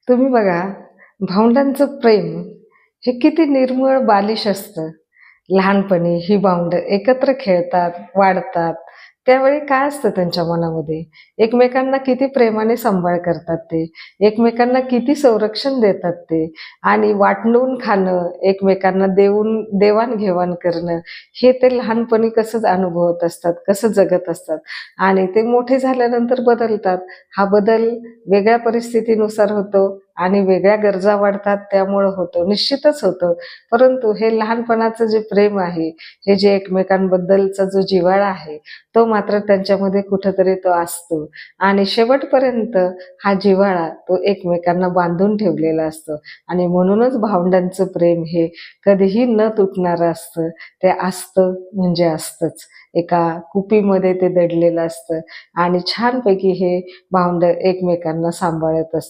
तुम्ही बघा, भावंडांचं प्रेम हे किती निर्मळ बालिश असतं. लहानपणी ही भावंडं एकत्र खेळतात, वाढतात. त्यावेळी काय असतं त्यांच्या मनामध्ये? एकमेकांना किती प्रेमाने सांभाळ करतात ते, एकमेकांना किती संरक्षण देतात ते आणि वाटून खाणं, एकमेकांना देवाण-घेवाण करणं, हे ते लहानपणी कसं अनुभवत असतात, कसं जगत असतात आणि ते मोठे झाल्यानंतर बदलतात. हा बदल वेगळ्या परिस्थितीनुसार होतो आणि वेगळ्या गरजा वाढतात त्यामुळं होतो, निश्चितच होतं. परंतु हे लहानपणाचं जे प्रेम आहे, हे जे एकमेकांबद्दलचा जो जिव्हाळा आहे, तो मात्र त्यांच्यामध्ये कुठेतरी तो असतो आणि शेवटपर्यंत हा जिव्हाळा तो एकमेकांना बांधून ठेवलेला असतो आणि म्हणूनच भावंडांचं प्रेम हे कधीही न तुटणारं असतं. ते असतं म्हणजे असतंच. एका कुपीमध्ये ते दडलेलं असतं आणि छानपैकी हे भावंडं एकमेकांना सांभाळत असतात.